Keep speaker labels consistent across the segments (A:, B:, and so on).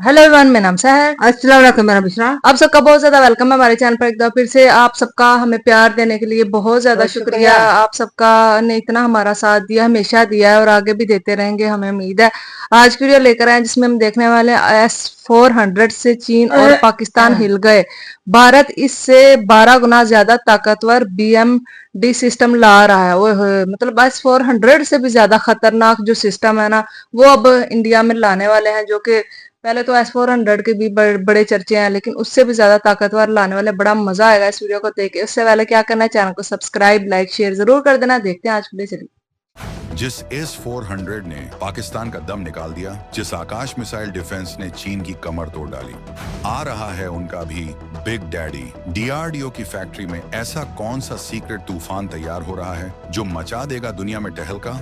A: Hello everyone, मेरा नाम सहर।
B: अस्सलाम वालेकुम मेरा बिशरा।
A: आप सबका बहुत ज्यादा वेलकम है हमारे चैनल पर। एक बार फिर से आप सबका हमें प्यार देने के लिए बहुत ज्यादा
B: बहुत
A: शुक्रिया।
B: शुक्रिया।
A: आप सबका ने इतना हमारा साथ दिया, हमेशा दिया है और आगे भी देते रहेंगे, हमें उम्मीद है। आज की वीडियो लेकर आए जिसमें हम देखने वाले S-400 से चीन और पाकिस्तान हिल गए। भारत इससे 12 गुना ज्यादा ताकतवर BMD सिस्टम ला रहा है। ओए होए, मतलब S-400 से भी ज्यादा खतरनाक जो सिस्टम है ना, वो अब इंडिया में लाने वाले हैं। जो कि पहले तो S-400 के भी बड़े चर्चे हैं, लेकिन उससे भी ज्यादा ताकतवर लाने वाले। बड़ा मजा आएगा इस वीडियो को देख के। उससे पहले क्या करना है, चैनल को सब्सक्राइब, लाइक, शेयर जरूर कर देना। देखते हैं आज वीडियो, चलिए।
C: जिस S-400 ने पाकिस्तान का दम निकाल दिया, जिस आकाश मिसाइल डिफेंस ने चीन की कमर तोड़ डाली, आ रहा है उनका भी बिग डैडी। DRDO की फैक्ट्री में ऐसा कौन सा सीक्रेट तूफान तैयार हो रहा है जो मचा देगा दुनिया में टहलका।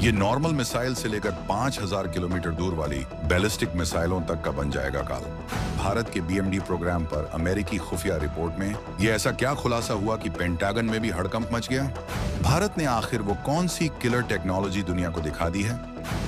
C: ये नॉर्मल मिसाइल से लेकर 5000 किलोमीटर दूर वाली बैलिस्टिक मिसाइलों तक का बन जाएगा काल। भारत के BMD प्रोग्राम पर अमेरिकी खुफिया रिपोर्ट में ये ऐसा क्या खुलासा हुआ कि पेंटागन में भी हड़कंप मच गया। भारत ने आखिर वो कौन सी किलर टेक्नोलॉजी दुनिया को दिखा दी है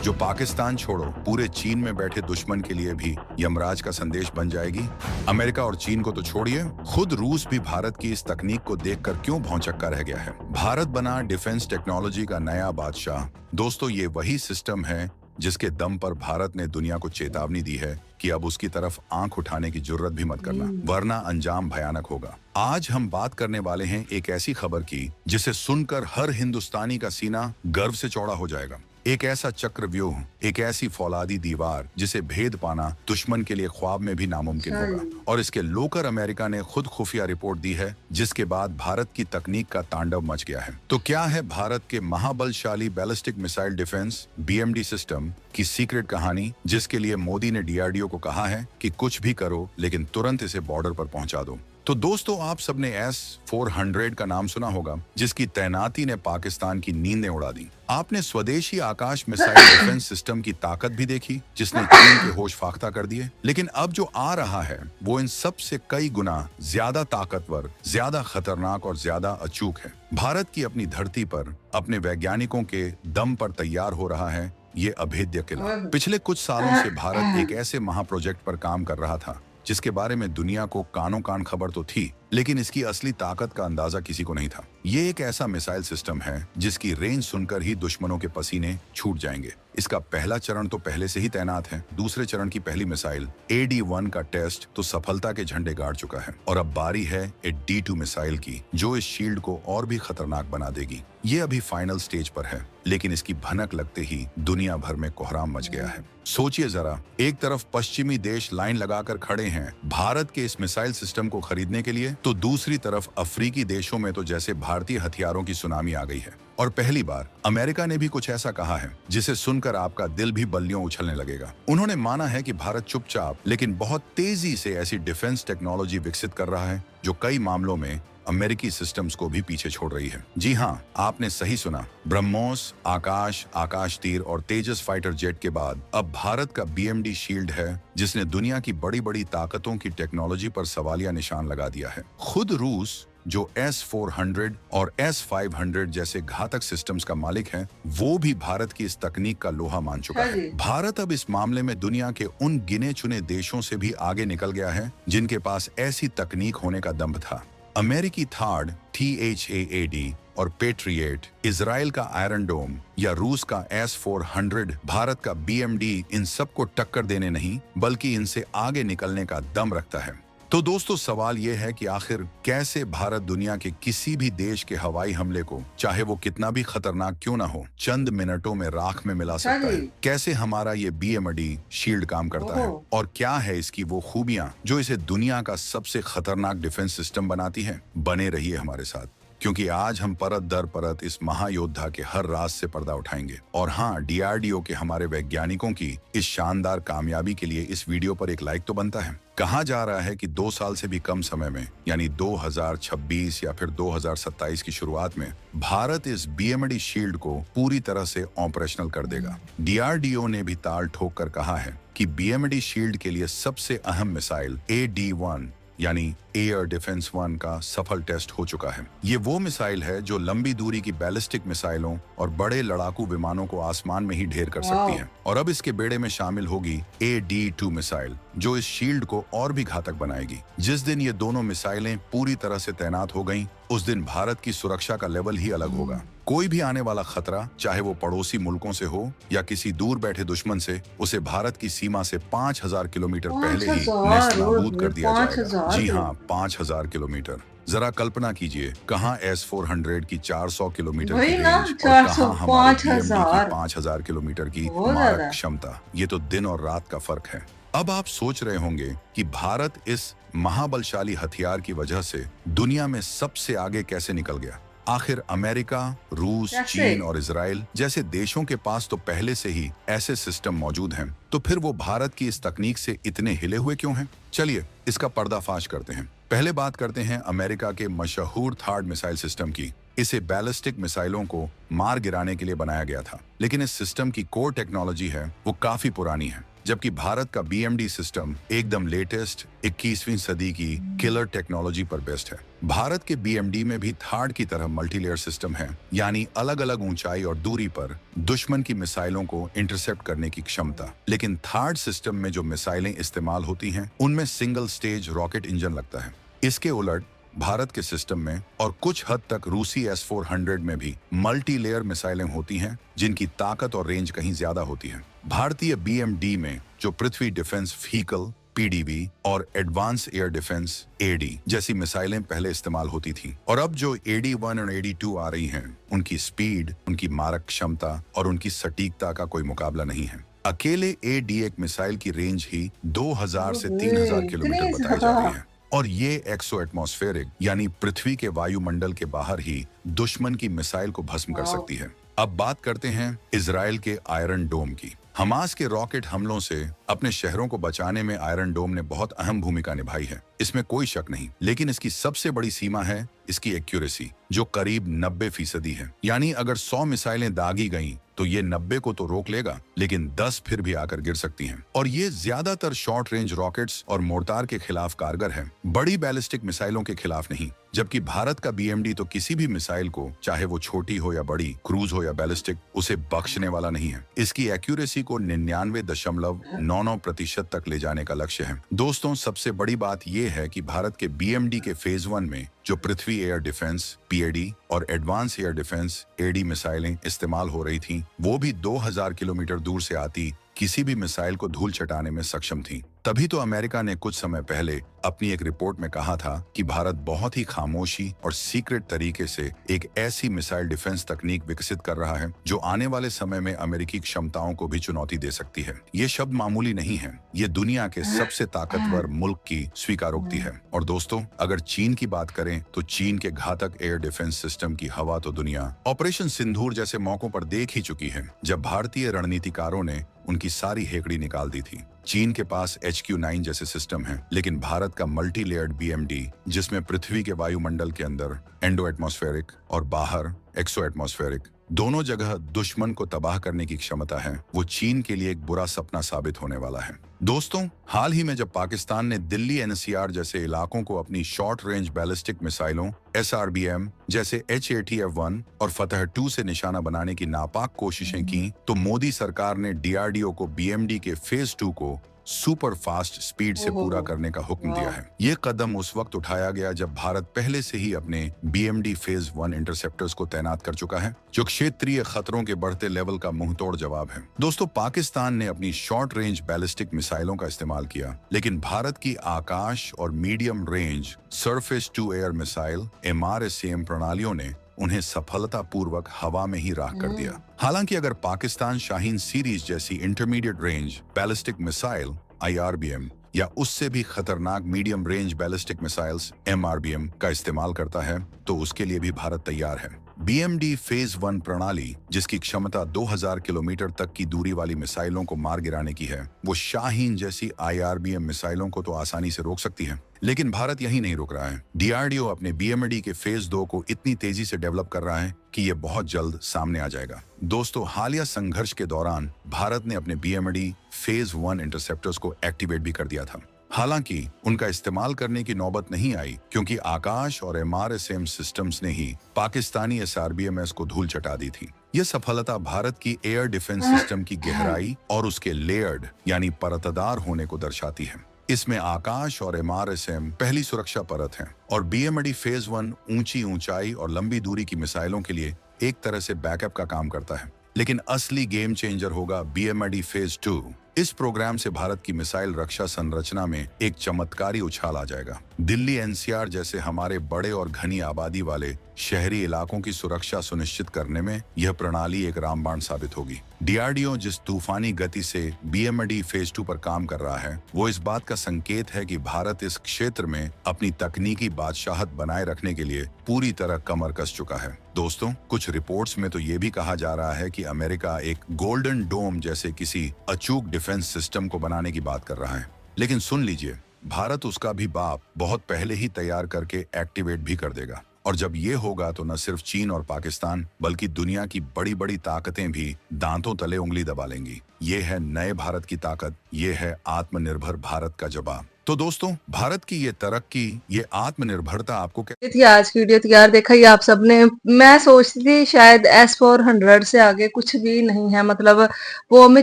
C: जो पाकिस्तान छोड़ो पूरे चीन में बैठे दुश्मन के लिए भी यमराज का संदेश बन जाएगी। अमेरिका और चीन को तो छोड़िए, खुद रूस भी भारत की इस तकनीक को देखकर क्यों भौंचक्का रह गया है। भारत बना डिफेंस टेक्नोलॉजी का नया बादशाह। दोस्तों, ये वही सिस्टम है जिसके दम पर भारत ने दुनिया को चेतावनी दी है कि अब उसकी तरफ आंख उठाने की जुर्रत भी मत करना, वरना अंजाम भयानक होगा। आज हम बात करने वाले हैं एक ऐसी खबर की जिसे सुनकर हर हिंदुस्तानी का सीना गर्व से चौड़ा हो जाएगा। एक ऐसा चक्रव्यूह, एक ऐसी फौलादी दीवार जिसे भेद पाना दुश्मन के लिए ख्वाब में भी नामुमकिन होगा। और इसके लोकर अमेरिका ने खुद खुफिया रिपोर्ट दी है, जिसके बाद भारत की तकनीक का तांडव मच गया है। तो क्या है भारत के महाबलशाली ballistic missile defence BMD system की सीक्रेट कहानी, जिसके लिए मोदी ने DRDO को कहा है कि कुछ भी करो लेकिन तुरंत इसे बॉर्डर पर पहुंचा दो। तो दोस्तों, आप सबने S-400 का नाम सुना होगा, जिसकी तैनाती ने पाकिस्तान की नींदें उड़ा दी। आपने स्वदेशी आकाश मिसाइल डिफेंस सिस्टम की ताकत भी देखी, जिसने चीन के होश फाख्ता कर दिए। लेकिन अब जो आ रहा है वो इन सब से कई गुना ज्यादा ताकतवर, ज्यादा खतरनाक और ज्यादा अचूक है। भारत की अपनी धरती पर अपने वैज्ञानिकों के दम पर तैयार हो रहा है ये अभेद्य किला। पिछले कुछ सालों से भारत एक ऐसे महाप्रोजेक्ट पर काम कर रहा था जिसके बारे में दुनिया को कानों कान खबर तो थी, लेकिन इसकी असली ताकत का अंदाजा किसी को नहीं था। ये एक ऐसा मिसाइल सिस्टम है जिसकी रेंज सुनकर ही दुश्मनों के पसीने छूट जाएंगे। इसका पहला चरण तो पहले से ही तैनात है। दूसरे चरण की पहली मिसाइल AD-1 का टेस्ट तो सफलता के झंडे गाड़ चुका है और अब बारी है D-2 मिसाइल की, जो इस शील्ड को और भी खतरनाक बना देगी। ये अभी फाइनल स्टेज पर है, लेकिन इसकी भनक लगते ही दुनिया भर में कोहराम मच गया है। सोचिए जरा, एक तरफ पश्चिमी देश लाइन लगाकर खड़े हैं भारत के इस मिसाइल सिस्टम को खरीदने के लिए, तो दूसरी तरफ अफ्रीकी देशों में तो जैसे भारतीय हथियारों की सुनामी आ गई है। और पहली बार अमेरिका ने भी कुछ ऐसा कहा है जिसे सुनकर आपका दिल भी बल्लियों उछलने लगेगा। उन्होंने माना है कि भारत चुपचाप लेकिन बहुत तेजी से ऐसी डिफेंस टेक्नोलॉजी विकसित कर रहा है जो कई मामलों में अमेरिकी सिस्टम्स को भी पीछे छोड़ रही है। जी हाँ, आपने सही सुना। ब्रह्मोस, आकाश, आकाश तीर और तेजस फाइटर जेट के बाद अब भारत का BMD शील्ड है, जिसने दुनिया की बड़ी बड़ी ताकतों की टेक्नोलॉजी पर सवालिया निशान लगा दिया है। खुद रूस, जो S-400 और S-500 जैसे घातक सिस्टम्स का मालिक है, वो भी भारत की इस तकनीक का लोहा मान चुका है। भारत अब इस मामले में दुनिया के उन गिने चुने देशों से भी आगे निकल गया है जिनके पास ऐसी तकनीक होने का दम था। अमेरिकी थार्ड THAAD और पेट्रिएट, इजराइल का आयरन डोम या रूस का S-400, भारत का BMD इन सबको टक्कर देने नहीं बल्कि इनसे आगे निकलने का दम रखता है। तो दोस्तों, सवाल यह है कि आखिर कैसे भारत दुनिया के किसी भी देश के हवाई हमले को, चाहे वो कितना भी खतरनाक क्यों ना हो, चंद मिनटों में राख में मिला सकता है। कैसे हमारा ये BMD शील्ड काम करता है और क्या है इसकी वो खूबियां जो इसे दुनिया का सबसे खतरनाक डिफेंस सिस्टम बनाती है। बने रहिए हमारे साथ, क्योंकि आज हम परत दर परत इस महायोद्धा के हर राज से पर्दा उठाएंगे। और हाँ, DRDO के हमारे वैज्ञानिकों की इस शानदार कामयाबी के लिए इस वीडियो पर एक लाइक तो बनता है। कहा जा रहा है कि 2 साल से भी कम समय में, यानी 2026 या फिर 2027 की शुरुआत में भारत इस BMD शील्ड को पूरी तरह से ऑपरेशनल कर देगा। DRDO ने भी ताल ठोक कर कहा है कि BMD शील्ड के लिए सबसे अहम मिसाइल AD-1 यानी एयर डिफेंस 1 का सफल टेस्ट हो चुका है। ये वो मिसाइल है जो लंबी दूरी की बैलिस्टिक मिसाइलों और बड़े लड़ाकू विमानों को आसमान में ही ढेर कर सकती है। और अब इसके बेड़े में शामिल होगी AD-2 मिसाइल, जो इस शील्ड को और भी घातक बनाएगी। जिस दिन ये दोनों मिसाइलें पूरी तरह से तैनात हो गईं, उस दिन भारत की सुरक्षा का लेवल ही अलग होगा। कोई भी आने वाला खतरा, चाहे वो पड़ोसी मुल्कों से हो या किसी दूर बैठे दुश्मन से, उसे भारत की सीमा से 5000 किलोमीटर पहले ही नेस्तनाबूद कर दिया जाएगा। जी हाँ, 5000 किलोमीटर। जरा कल्पना कीजिए, कहाँ S-400 की 400 किलोमीटर की रेंज और कहाँ हमारे BMD की 5000 किलोमीटर की मारक क्षमता। ये तो दिन और रात का फर्क है। अब आप सोच रहे होंगे कि भारत इस महाबलशाली हथियार की वजह से दुनिया में सबसे आगे कैसे निकल गया। आखिर अमेरिका, रूस, चीन और इजराइल जैसे देशों के पास तो पहले से ही ऐसे सिस्टम मौजूद हैं, तो फिर वो भारत की इस तकनीक से इतने हिले हुए क्यों हैं? चलिए इसका पर्दाफाश करते हैं। पहले बात करते हैं अमेरिका के मशहूर थार्ड मिसाइल सिस्टम की। इसे बैलिस्टिक मिसाइलों को मार गिराने के लिए बनाया गया था, लेकिन इस सिस्टम की कोर टेक्नोलॉजी है वो काफी पुरानी है, जबकि भारत का BMD सिस्टम एकदम लेटेस्ट 21वीं सदी की किलर टेक्नोलॉजी पर बेस्ड है। भारत के BMD में भी थार्ड की तरह मल्टीलेयर सिस्टम है, यानी अलग अलग ऊंचाई और दूरी पर दुश्मन की मिसाइलों को इंटरसेप्ट करने की क्षमता। लेकिन थार्ड सिस्टम में जो मिसाइलें इस्तेमाल होती हैं, उनमें सिंगल स्टेज रॉकेट इंजन लगता है। इसके उलट भारत के सिस्टम में और कुछ हद तक रूसी S-400 में भी मल्टी लेयर मिसाइलें होती हैं, जिनकी ताकत और रेंज कहीं ज्यादा होती है। भारतीय BMD में जो पृथ्वी डिफेंस व्हीकल PDV और एडवांस एयर डिफेंस AD जैसी मिसाइलें पहले इस्तेमाल होती थीं, और अब जो AD-1 और AD-2 आ रही हैं, उनकी स्पीड, उनकी मारक क्षमता और उनकी सटीकता का कोई मुकाबला नहीं है। अकेले AD-1 मिसाइल की रेंज ही 2000 से 3000 किलोमीटर बताई जा रही है, और ये एक्सो एटमॉस्फेरिक यानी पृथ्वी के वायुमंडल के बाहर ही दुश्मन की मिसाइल को भस्म कर सकती है। अब बात करते हैं इजराइल के आयरन डोम की। हमास के रॉकेट हमलों से अपने शहरों को बचाने में आयरन डोम ने बहुत अहम भूमिका निभाई है, इसमें कोई शक नहीं। लेकिन इसकी सबसे बड़ी सीमा है इसकी एक्यूरेसी, जो करीब 90% है। यानी अगर 100 मिसाइलें दागी गईं, तो ये 90 को तो रोक लेगा, लेकिन 10 फिर भी आकर गिर सकती हैं। और ये ज्यादातर शॉर्ट रेंज रॉकेट्स और मोर्टार के खिलाफ कारगर है, बड़ी बैलिस्टिक मिसाइलों के खिलाफ नहीं। जबकि भारत का BMD तो किसी भी मिसाइल को, चाहे वो छोटी हो या बड़ी, क्रूज हो या बैलिस्टिक, उसे बख्शने वाला नहीं है। इसकी एक्यूरेसी को 99.99% तक ले जाने का लक्ष्य है। दोस्तों, सबसे बड़ी बात यह है कि भारत के BMD के फेज 1 में जो पृथ्वी एयर डिफेंस PAD और एडवांस एयर डिफेंस AD मिसाइलें इस्तेमाल हो रही थीं, वो भी 2000 किलोमीटर दूर से आती किसी भी मिसाइल को धूल चटाने में सक्षम थी। तभी तो अमेरिका ने कुछ समय पहले अपनी एक रिपोर्ट में कहा था कि भारत बहुत ही खामोशी और सीक्रेट तरीके से एक ऐसी मिसाइल डिफेंस तकनीक विकसित कर रहा है जो आने वाले समय में अमेरिकी क्षमताओं को भी चुनौती दे सकती है। ये शब्द मामूली नहीं है, ये दुनिया के सबसे ताकतवर मुल्क की स्वीकारोक्ति है। और दोस्तों, अगर चीन की बात करें तो चीन के घातक एयर डिफेंस सिस्टम की हवा तो दुनिया ऑपरेशन सिंदूर जैसे मौकों पर देख ही चुकी है, जब भारतीय रणनीतिकारों ने उनकी सारी हेकड़ी निकाल दी थी। चीन के पास HQ-9 जैसे सिस्टम हैं, लेकिन भारत का मल्टी लेयर्ड BMD, जिसमें पृथ्वी के वायुमंडल के अंदर एंडो एटमॉस्फेरिक और बाहर एक्सो एटमॉस्फेरिक दोनों जगह दुश्मन को तबाह करने की क्षमता है, वो चीन के लिए एक बुरा सपना साबित होने वाला है। दोस्तों, हाल ही में जब पाकिस्तान ने दिल्ली NCR जैसे इलाकों को अपनी शॉर्ट रेंज बैलिस्टिक मिसाइलों SRBM जैसे HATF-1 और फतह-2 से निशाना बनाने की नापाक कोशिशें की, तो मोदी सरकार ने DRDO को BMD के फेज 2 को सुपर फास्ट स्पीड से पूरा करने का हुक्म दिया है। ये कदम उस वक्त उठाया गया जब भारत पहले से ही अपने BMD फेज 1 इंटरसेप्टर्स को तैनात कर चुका है, जो क्षेत्रीय खतरों के बढ़ते लेवल का मुंहतोड़ जवाब है। दोस्तों, पाकिस्तान ने अपनी शॉर्ट रेंज बैलिस्टिक मिसाइलों का इस्तेमाल किया, लेकिन भारत की आकाश और medium range surface to air missile MRSAM प्रणालियों ने उन्हें सफलतापूर्वक हवा में ही राख कर दिया। हालांकि अगर पाकिस्तान शाहीन सीरीज जैसी intermediate range ballistic missile IRBM या उससे भी खतरनाक medium range ballistic missiles MRBM का इस्तेमाल करता है, तो उसके लिए भी भारत तैयार है। BMD फेज 1 प्रणाली, जिसकी क्षमता 2000 किलोमीटर तक की दूरी वाली मिसाइलों को मार गिराने की है, वो शाहीन जैसी IRBM मिसाइलों को तो आसानी से रोक सकती है। लेकिन भारत यही नहीं रुक रहा है। DRDO अपने BMD के फेज 2 को इतनी तेजी से डेवलप कर रहा है कि ये बहुत जल्द सामने आ जाएगा। दोस्तों, हालिया संघर्ष के दौरान भारत ने अपने BMD फेज 1 इंटरसेप्टर्स को एक्टिवेट भी कर दिया था। हालांकि उनका इस्तेमाल करने की नौबत नहीं आई क्योंकि आकाश और MRSAM सिस्टम्स ने ही पाकिस्तानी SRBMS को धूल चटा दी थी। यह सफलता भारत की एयर डिफेंस सिस्टम की गहराई और उसके लेयर्ड यानी परतदार होने को दर्शाती है। इसमें आकाश और MRSAM पहली सुरक्षा परत है और BMD फेज 1 ऊंची ऊंचाई और लंबी दूरी की मिसाइलों के लिए एक तरह से बैकअप का काम करता है। लेकिन असली गेम चेंजर होगा BMD फेज 2। इस प्रोग्राम से भारत की मिसाइल रक्षा संरचना में एक चमत्कारी उछाल आ जाएगा। दिल्ली NCR जैसे हमारे बड़े और घनी आबादी वाले शहरी इलाकों की सुरक्षा सुनिश्चित करने में यह प्रणाली एक रामबाण साबित होगी। DRDO जिस तूफानी गति से BMD फेज 2 पर काम कर रहा है, वो इस बात का संकेत है कि भारत इस क्षेत्र में अपनी तकनीकी बादशाहत बनाए रखने के लिए पूरी तरह कमर कस चुका है। दोस्तों, कुछ रिपोर्ट्स में तो ये भी कहा जा रहा है कि अमेरिका एक गोल्डन डोम जैसे किसी अचूक डिफेंस सिस्टम को बनाने की बात कर रहा है। लेकिन सुन लीजिए, भारत उसका भी बाप बहुत पहले ही तैयार करके एक्टिवेट भी कर देगा। और जब ये होगा तो न सिर्फ चीन और पाकिस्तान बल्कि दुनिया की बड़ी बड़ी ताकतें भी दांतों तले उंगली दबा लेंगी। ये है नए भारत की ताकत, ये है आत्मनिर्भर भारत का जवाब। तो दोस्तों, भारत की ये तरक्की, ये आत्मनिर्भरता आपको
A: थी आज की वीडियो तैयार देखा ही आप सबने। मैं सोचती थी शायद S-400 से आगे कुछ भी नहीं है, मतलब वो हमें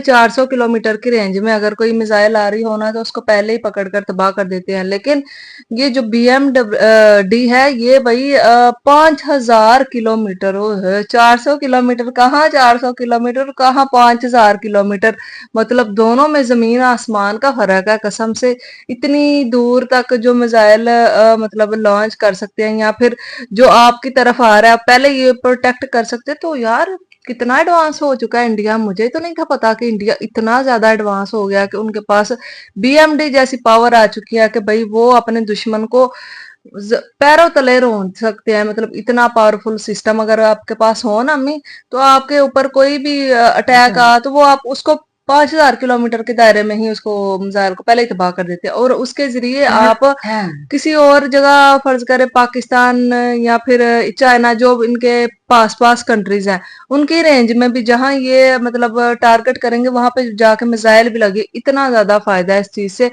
A: 400 किलोमीटर की रेंज में अगर कोई मिसाइल आ रही हो ना तो उसको पहले ही पकड़कर तबाह कर देते हैं। लेकिन ये जो BMD है ये भाई 5000 किलोमीटर है। 400 किलोमीटर कहाँ, 400 किलोमीटर कहाँ, 5000 किलोमीटर, मतलब दोनों में जमीन आसमान का फर्क है कसम से। इतनी दूर तक जो मिसाइल मतलब लॉन्च कर सकते हैं या फिर जो आपकी तरफ आ रहा है पहले ये प्रोटेक्ट कर सकते हैं, तो यार कितना एडवांस हो चुका है इंडिया। मुझे तो नहीं था पता कि इंडिया इतना ज्यादा एडवांस हो गया कि उनके पास BMD जैसी पावर आ चुकी है कि भाई वो अपने दुश्मन को पैरों तले रोंद सकते हैं। मतलब इतना पावरफुल सिस्टम अगर आपके पास हो ना अम्मी, तो आपके ऊपर कोई भी अटैक आ तो वो आप उसको 5000 किलोमीटर के दायरे में ही उसको मिसाइल को पहले ही तबाह कर देते हैं। और उसके जरिए आप किसी और जगह, फर्ज करें पाकिस्तान या फिर चाइना, जो इनके पास पास कंट्रीज हैं, उनकी रेंज में भी जहां ये मतलब टारगेट करेंगे वहां पे जाके मिसाइल भी लगे। इतना ज्यादा फायदा है इस चीज से।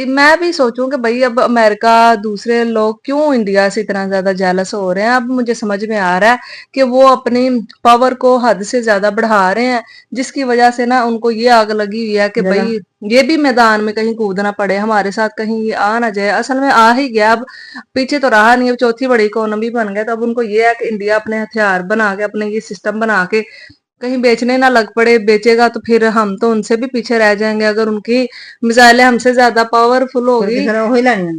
A: मैं भी सोचूं कि भाई अब अमेरिका, दूसरे लोग क्यों इंडिया से इतना ज्यादा जेलस हो रहे हैं। अब मुझे समझ में आ रहा है कि वो अपनी पावर को हद से ज्यादा बढ़ा रहे हैं, जिसकी वजह से ना उनको ये आग लगी हुई है कि भाई ये भी मैदान में कहीं कूदना पड़े, हमारे साथ कहीं ये आ ना जाए। असल में आ ही गया, अब पीछे तो रहा नहीं, अब चौथी बड़ी इकोनॉमी बन गया। तो अब उनको ये है कि इंडिया अपने हथियार बना के, अपने ये सिस्टम बना के कहीं बेचने ना लग पड़े। बेचेगा तो फिर हम तो उनसे भी पीछे रह जाएंगे। अगर उनकी मिसाइलें हमसे ज्यादा पावरफुल होगी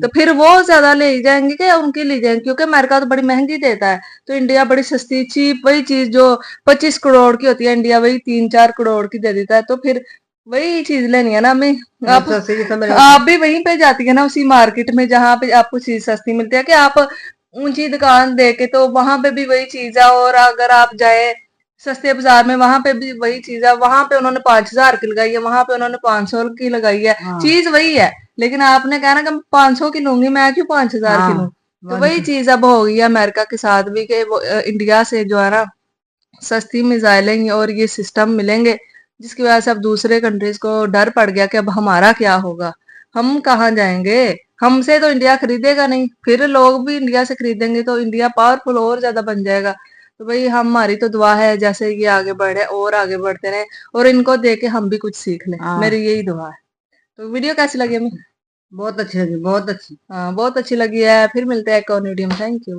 A: तो फिर वो ज्यादा ले जाएंगे क्या उनकी ले जाएंगे, क्योंकि अमेरिका तो बड़ी महंगी देता है तो इंडिया बड़ी सस्ती चीप, वही चीज जो 25 करोड़ की होती है इंडिया वही 3-4 करोड़ की दे देता है। तो फिर वही चीज लेनी है ना हमें। आप भी वहीं पे जाती है ना, उसी मार्केट में जहाँ पे आपको चीज सस्ती मिलती है, कि आप ऊंची दुकान दे के तो वहां पे भी वही चीज है। और अगर आप जाए सस्ते बाजार में वहां पे भी वही चीज है, वहां पे उन्होंने 5000 की लगाई है, वहां पे उन्होंने 500 की लगाई है। चीज वही है, लेकिन आपने कहा ना कि 500 की लूंगी, मैं क्यों 5000 की लूं। तो वही चीज अब हो गई है अमेरिका के साथ भी कि वो इंडिया से जो है ना सस्ती मिसाइलें और ये सिस्टम मिलेंगे, जिसकी वजह से अब दूसरे कंट्रीज को डर पड़ गया कि अब हमारा क्या होगा, हम कहाँ जाएंगे। हमसे तो इंडिया खरीदेगा नहीं, फिर लोग भी इंडिया से खरीदेंगे तो इंडिया पावरफुल और ज्यादा बन जाएगा। तो भाई हमारी तो दुआ है जैसे ये आगे बढ़े और आगे बढ़ते रहे और इनको देख के हम भी कुछ सीख लें, मेरी यही दुआ है। तो वीडियो कैसी लगी हमें? बहुत अच्छी लगी, बहुत अच्छी। हाँ, बहुत अच्छी लगी है। फिर मिलते हैं एक और वीडियो में। Thank you.